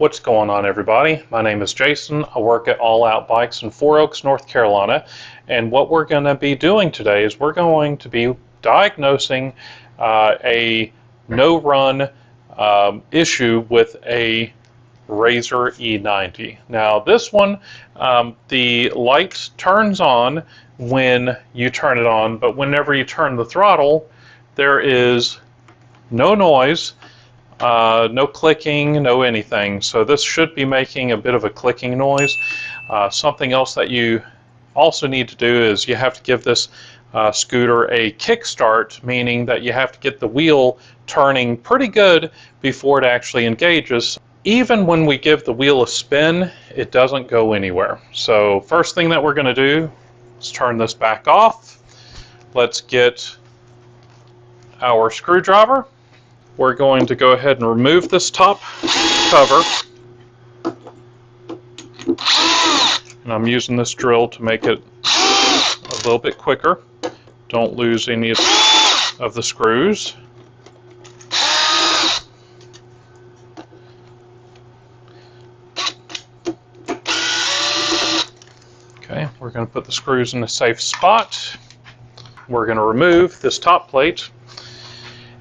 What's going on, everybody? My name is Jason. I work at All Out Bikes in Four Oaks, North Carolina, and what we're going to be doing today is we're going to be diagnosing a no-run issue with a Razor E90. Now this one, the light turns on when you turn it on, but whenever you turn the throttle, there is no noise, no clicking, no anything. So this should be making a bit of a clicking noise. Something else that you also need to do is you have to give this scooter a kickstart, meaning that you have to get the wheel turning pretty good before it actually engages. Even when we give the wheel a spin, it doesn't go anywhere. So first thing that we're going to do is turn this back off. Let's get our screwdriver. We're going to go ahead and remove this top cover. And I'm using this drill to make it a little bit quicker. Don't lose any of the screws. Okay, we're going to put the screws in a safe spot. We're going to remove this top plate.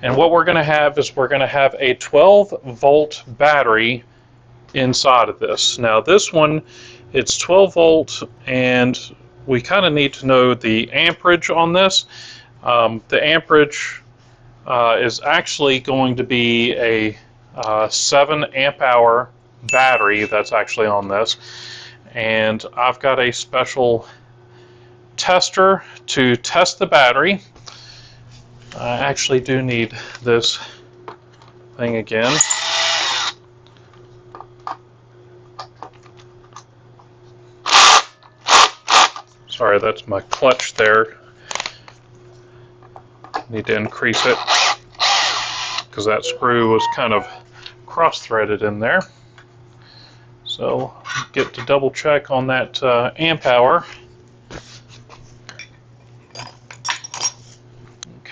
And what we're going to have is we're going to have a 12-volt battery inside of this. Now this one, it's 12 volt, and we kind of need to know the amperage on this. The amperage is actually going to be a 7 amp hour battery that's actually on this. And I've got a special tester to test the battery. I actually do need this thing again. Sorry, that's my clutch there. Need to increase it because that screw was kind of cross-threaded in there. So get to double check on that amp hour.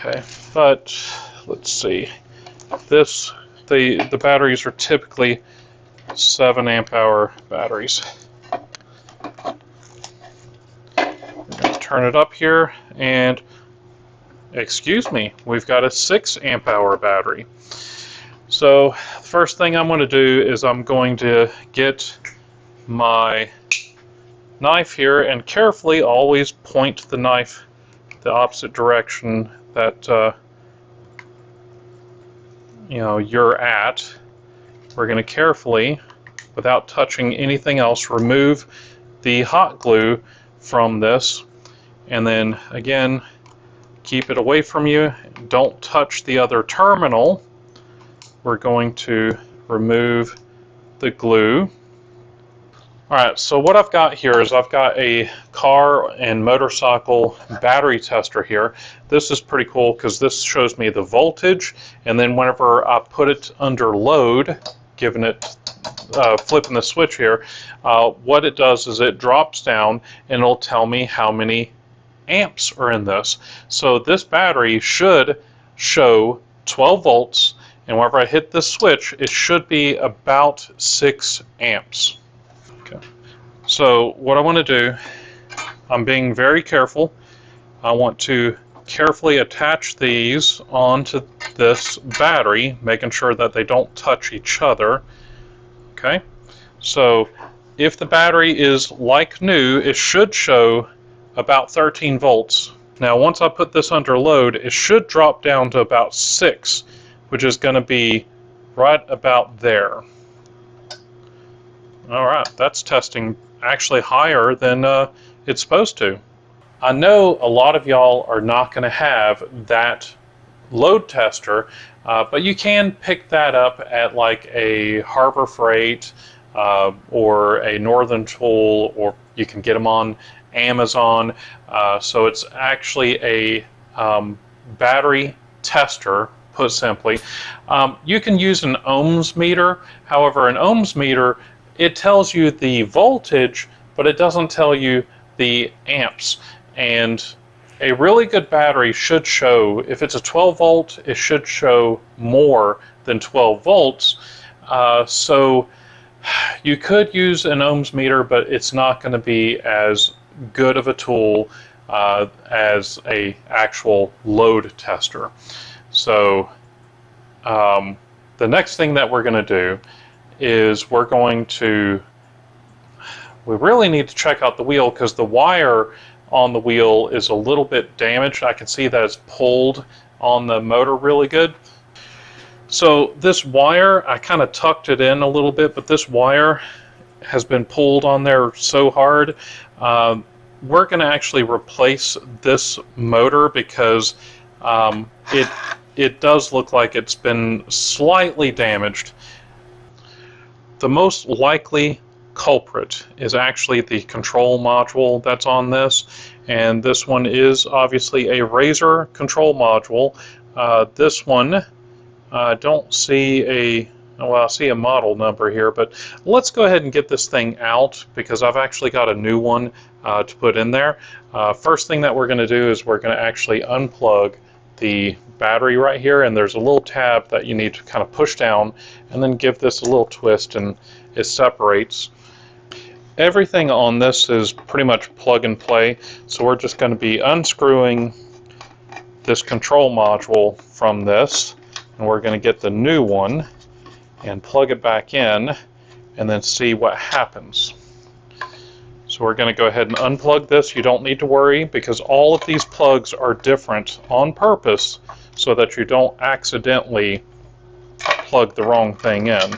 Okay, but let's see. The batteries are typically 7 amp hour batteries. We're going to turn it up here, and excuse me, we've got a 6 amp hour battery. So the first thing I'm going to do is I'm going to get my knife here and carefully always point the knife the opposite direction that you're at. We're going to carefully, without touching anything else, remove the hot glue from this, and then again keep it away from you. Don't touch the other terminal. We're going to remove the glue. Alright, so what I've got here is I've got a car and motorcycle battery tester here. This is pretty cool because this shows me the voltage, and then whenever I put it under load, flipping the switch here, what it does is it drops down and it'll tell me how many amps are in this. So this battery should show 12 volts, and whenever I hit this switch, it should be about 6 amps. So what I want to do, I'm being very careful. I want to carefully attach these onto this battery, making sure that they don't touch each other. Okay, so if the battery is like new, it should show about 13 volts. Now once I put this under load, it should drop down to about 6, which is going to be right about there. Alright, that's testing actually higher than it's supposed to. I know a lot of y'all are not going to have that load tester, but you can pick that up at like a Harbor Freight or a Northern Tool, or you can get them on Amazon. So it's actually a battery tester, put simply. You can use an ohms meter. However, an ohms meter, it tells you the voltage, but it doesn't tell you the amps. And a really good battery should show, if it's a 12 volt, it should show more than 12 volts. So You could use an ohms meter, but it's not going to be as good of a tool as a actual load tester. So the next thing that we're going to do is we really need to check out the wheel, because the wire on the wheel is a little bit damaged. I can see that it's pulled on the motor really good. So this wire, I kind of tucked it in a little bit, but this wire has been pulled on there so hard. We're going to actually replace this motor, because it does look like it's been slightly damaged. The most likely culprit is actually the control module that's on this, and this one is obviously a Razor control module. This one, I don't see well, I see a model number here, but let's go ahead and get this thing out, because I've actually got a new one to put in there. First thing that we're going to do is we're going to actually unplug the battery right here, and there's a little tab that you need to kind of push down and then give this a little twist, and it separates. Everything on this is pretty much plug and play, so we're just going to be unscrewing this control module from this, and we're going to get the new one and plug it back in and then see what happens. So we're going to go ahead and unplug this. You don't need to worry, because all of these plugs are different on purpose so that you don't accidentally plug the wrong thing in.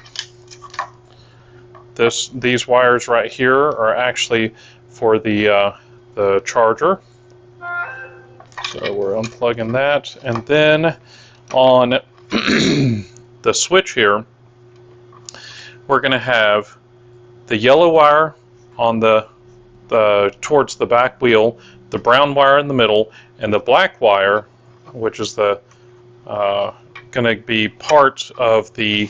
These wires right here are actually for the charger. So we're unplugging that, and then on the switch here, we're going to have the yellow wire on the towards the back wheel, the brown wire in the middle, and the black wire, which is the going to be part of the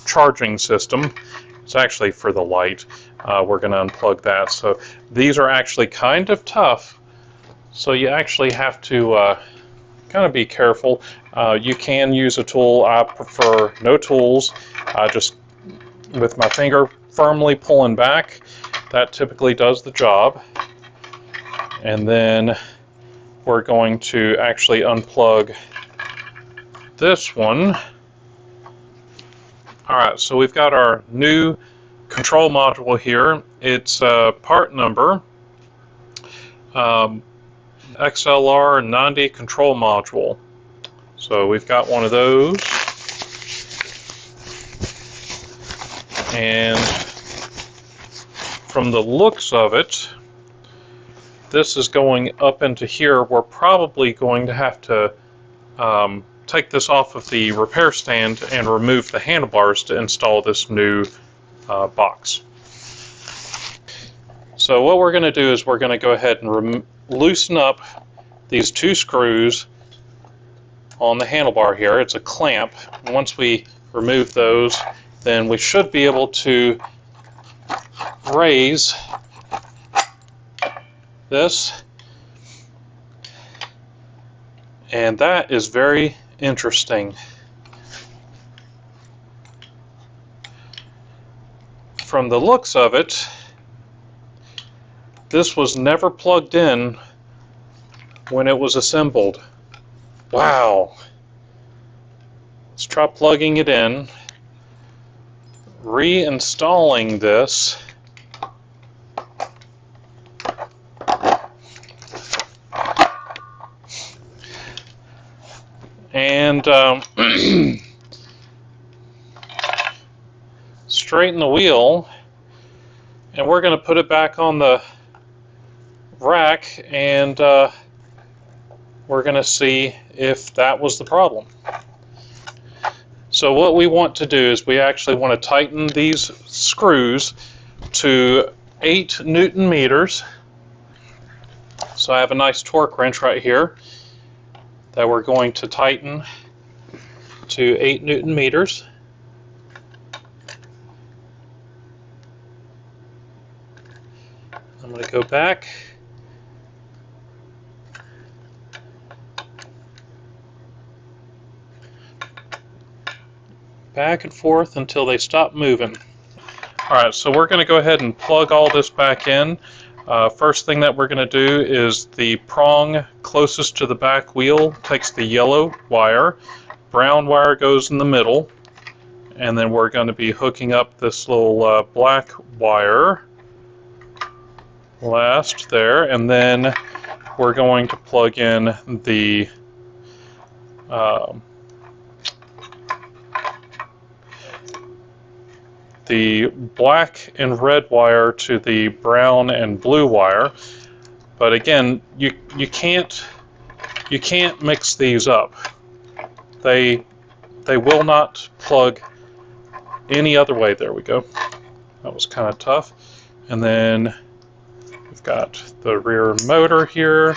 charging system. It's actually for the light. We're going to unplug that. So these are actually kind of tough, so you actually have to kind of be careful. You can use a tool. I prefer no tools. Just with my finger firmly pulling back, that typically does the job. And then we're going to actually unplug this one. Alright, so we've got our new control module here. It's part number XLR90 control module. So we've got one of those. And from the looks of it, this is going up into here. We're probably going to have to take this off of the repair stand and remove the handlebars to install this new box. So what we're going to do is we're going to go ahead and loosen up these two screws on the handlebar here. It's a clamp. And once we remove those, then we should be able to raise this, and that is very interesting. From the looks of it, this was never plugged in when it was assembled. Wow. Let's try plugging it in, reinstalling this. And straighten the wheel, and we're going to put it back on the rack, and we're going to see if that was the problem. So what we want to do is we actually want to tighten these screws to 8 Newton meters. So I have a nice torque wrench right here that we're going to tighten to 8 Newton meters. I'm going to go back. Back and forth until they stop moving. Alright, so we're going to go ahead and plug all this back in. First thing that we're going to do is the prong closest to the back wheel takes the yellow wire, brown wire goes in the middle, and then we're going to be hooking up this little black wire last there, and then we're going to plug in the black and red wire to the brown and blue wire. But again, you can't mix these up. They will not plug any other way. There we go. That was kind of tough. And then we've got the rear motor here.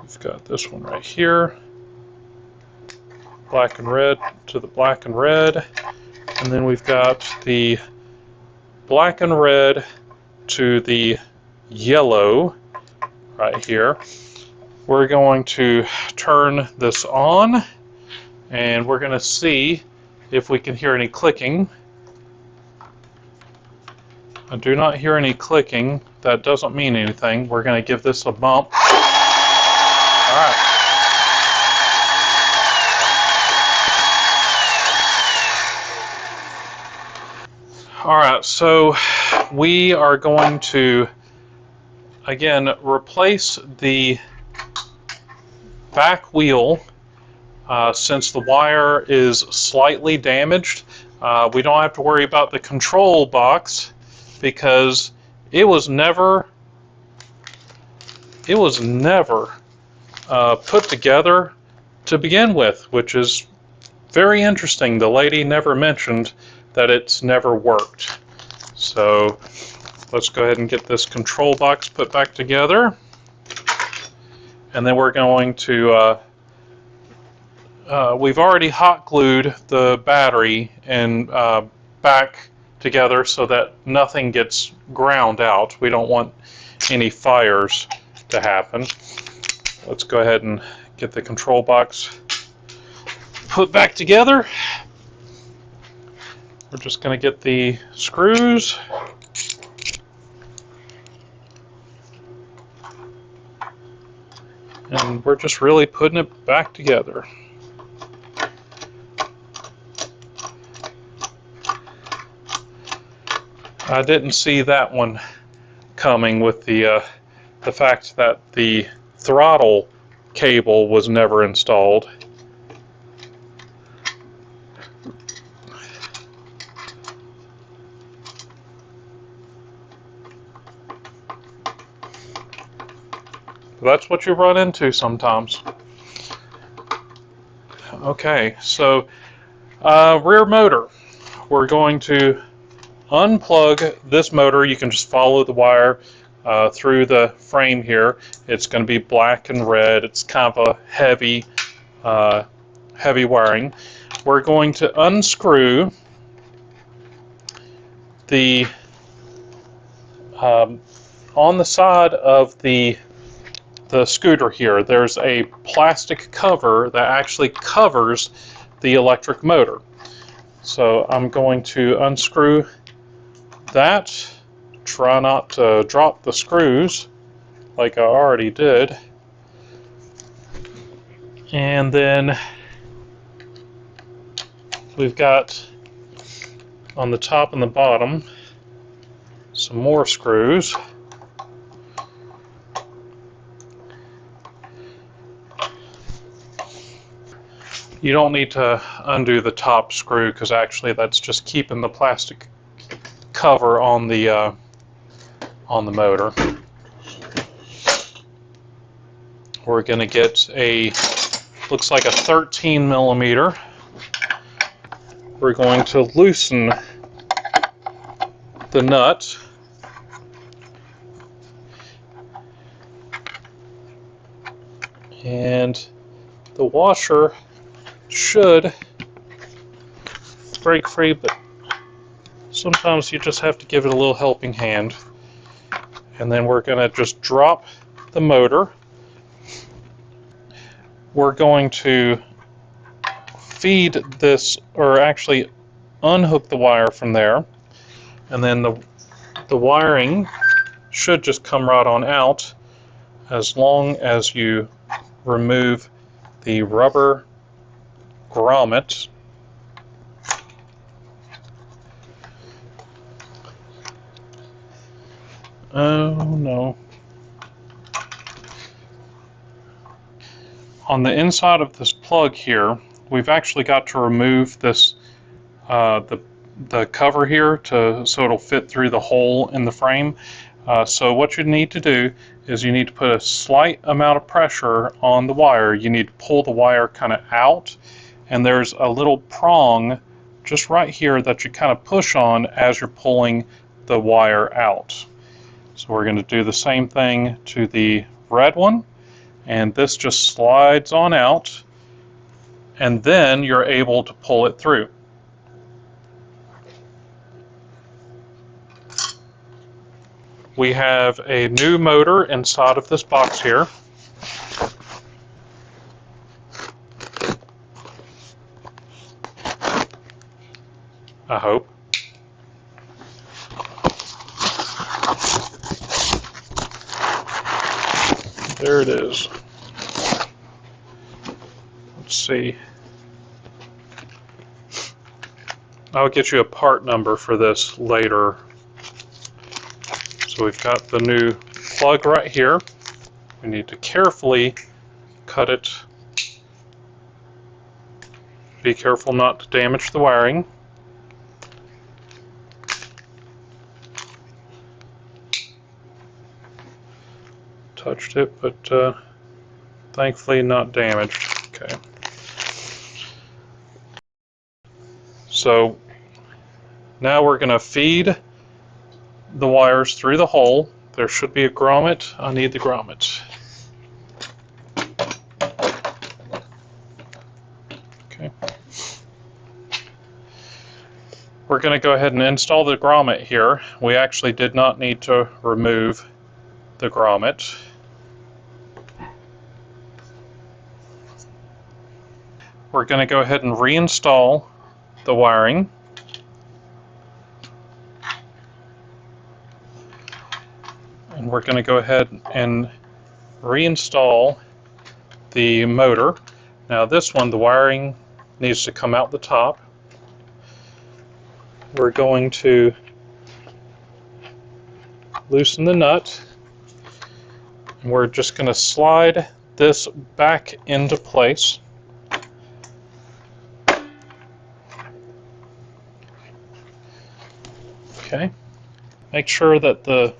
We've got this one right here, black and red to the black and red, and then we've got the black and red to the yellow right here. We're going to turn this on, and we're going to see if we can hear any clicking. I do not hear any clicking. That doesn't mean anything. We're going to give this a bump. Alright. Alright, so we are going to again replace the back wheel since the wire is slightly damaged. We don't have to worry about the control box because it was never put together to begin with, which is very interesting. The lady never mentioned that it's never worked. So let's go ahead and get this control box put back together, and then we're going to we've already hot glued the battery and back together so that nothing gets ground out. We don't want any fires to happen. Let's go ahead and get the control box put back together. We're just going to get the screws. And we're just really putting it back together. I didn't see that one coming with the fact that the throttle cable was never installed. That's what you run into sometimes. Okay, so rear motor. We're going to unplug this motor. You can just follow the wire through the frame here. It's going to be black and red. It's kind of a heavy wiring. We're going to unscrew the on the side of the scooter here, there's a plastic cover that actually covers the electric motor. So I'm going to unscrew that. Try not to drop the screws like I already did. And then we've got on the top and the bottom some more screws. You don't need to undo the top screw because actually that's just keeping the plastic cover on the motor. We're going to get looks like a 13 millimeter. We're going to loosen the nut. And the washer should break free, but sometimes you just have to give it a little helping hand. And then we're going to just drop the motor. we're going to feed this, or actually unhook the wire from there, and then the wiring should just come right on out as long as you remove the rubber grommet. Oh no. On the inside of this plug here, we've actually got to remove this the cover here so it'll fit through the hole in the frame. So what you need to do is you need to put a slight amount of pressure on the wire. You need to pull the wire kind of out, and there's a little prong just right here that you kind of push on as you're pulling the wire out. So we're going to do the same thing to the red one, and this just slides on out, and then you're able to pull it through. We have a new motor inside of this box here. I hope. There it is. Let's see. I'll get you a part number for this later. So we've got the new plug right here. We need to carefully cut it. Be careful not to damage the wiring. Touched it, but thankfully not damaged. Okay. So now we're going to feed the wires through the hole. There should be a grommet. I need the grommet. Okay. We're going to go ahead and install the grommet here. We actually did not need to remove the grommet. We're going to go ahead and reinstall the wiring. And we're going to go ahead and reinstall the motor. Now this one, the wiring needs to come out the top. We're going to loosen the nut, and we're just going to slide this back into place. Okay. Make sure that the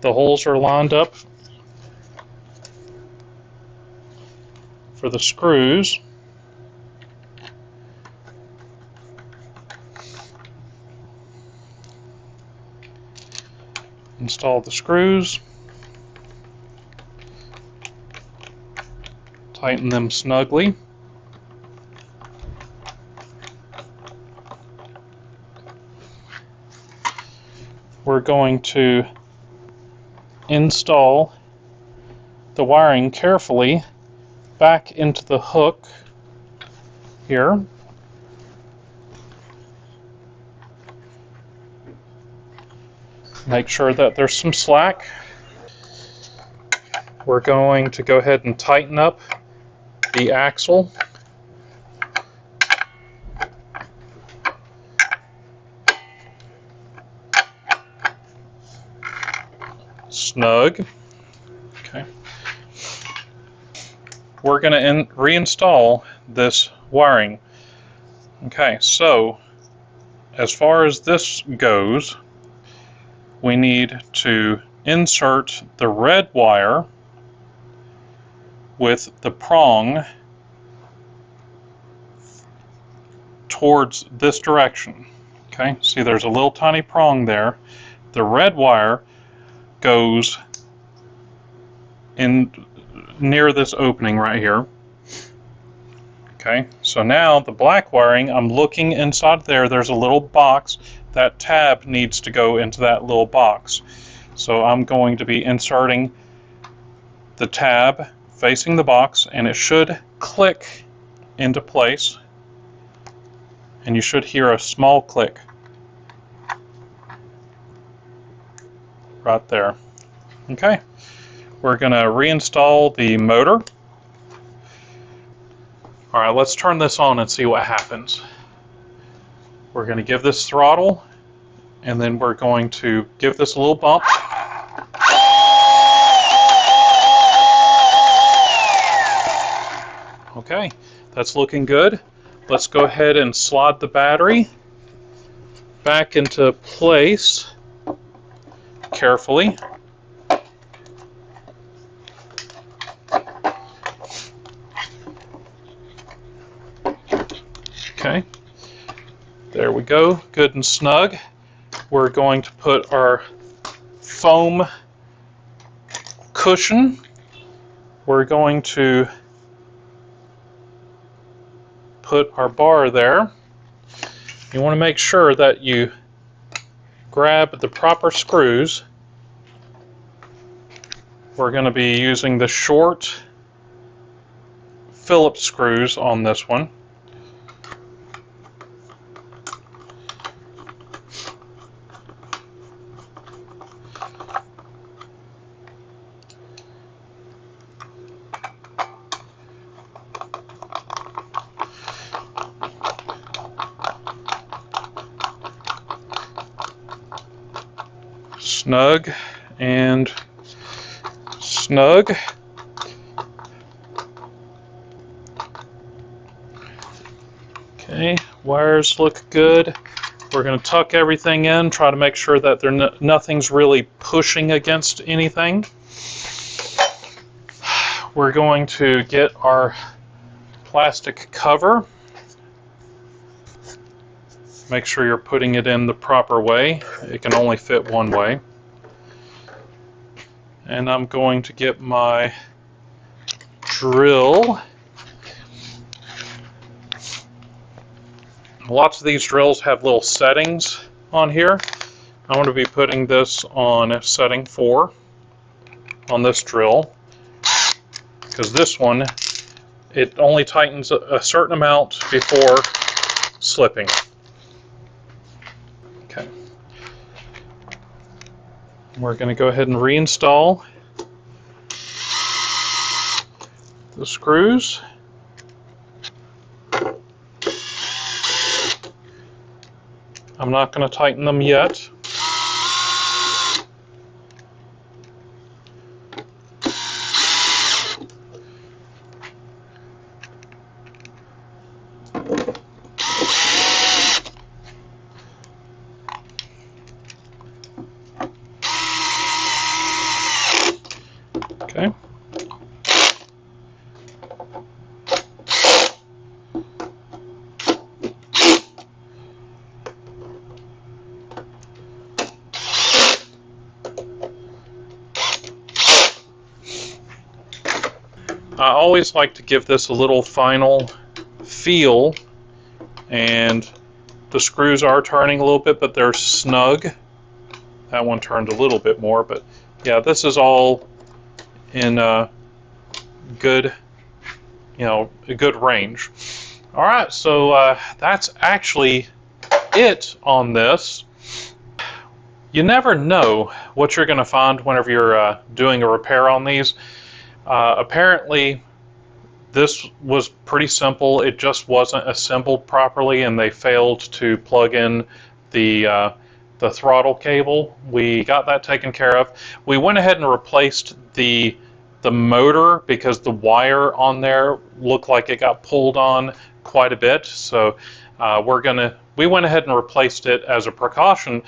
holes are lined up for the screws. Install the screws. Tighten them snugly. We're going to install the wiring carefully back into the hook here. Make sure that there's some slack. We're going to go ahead and tighten up the axle. Snug. Okay. We're going to reinstall this wiring. Okay, so as far as this goes, we need to insert the red wire with the prong towards this direction. Okay, see there's a little tiny prong there. The red wire goes in near this opening right here. Okay, so now the black wiring, I'm looking inside there, there's a little box. That tab needs to go into that little box. So I'm going to be inserting the tab facing the box, and it should click into place, and you should hear a small click right there. Okay, we're going to reinstall the motor. All right, let's turn this on and see what happens. We're going to give this throttle, and then we're going to give this a little bump. Okay, that's looking good. Let's go ahead and slide the battery back into place carefully. Okay, there we go, good and snug. We're going to put our foam cushion. We're going to put our bar there. You want to make sure that you grab the proper screws. We're going to be using the short Phillips screws on this one. Snug and snug. Okay, wires look good. We're going to tuck everything in, try to make sure that nothing's really pushing against anything. We're going to get our plastic cover. Make sure you're putting it in the proper way. It can only fit one way. And I'm going to get my drill. Lots of these drills have little settings on here. I'm going to be putting this on setting 4 on this drill, because this one, it only tightens a certain amount before slipping. Okay. We're going to go ahead and reinstall the screws. I'm not going to tighten them yet. Okay. I always like to give this a little final feel, and the screws are turning a little bit, but they're snug. That one turned a little bit more, but yeah, this is all in a good, a good range. All right, so that's actually it on this. You never know what you're going to find whenever you're doing a repair on these. Apparently, this was pretty simple. It just wasn't assembled properly, and they failed to plug in the throttle cable. We got that taken care of. We went ahead and replaced the motor because the wire on there looked like it got pulled on quite a bit. So we went ahead and replaced it as a precaution.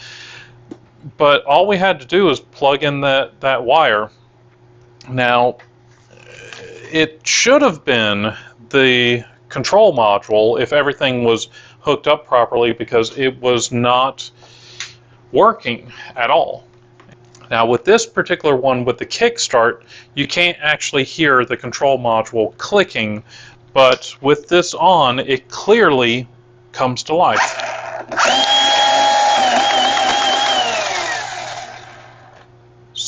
But all we had to do was plug in that wire. Now, it should have been the control module if everything was hooked up properly, because it was not working at all. Now with this particular one, with the kickstart, you can't actually hear the control module clicking, but with this on, it clearly comes to life.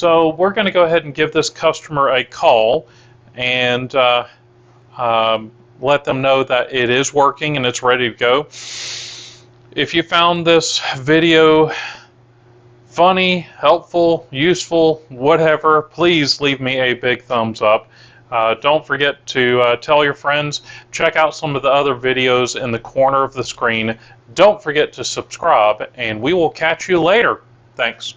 So we're going to go ahead and give this customer a call and let them know that it is working and it's ready to go. If you found this video funny, helpful, useful, whatever, please leave me a big thumbs up. Don't forget to tell your friends. Check out some of the other videos in the corner of the screen. Don't forget to subscribe, and we will catch you later. Thanks.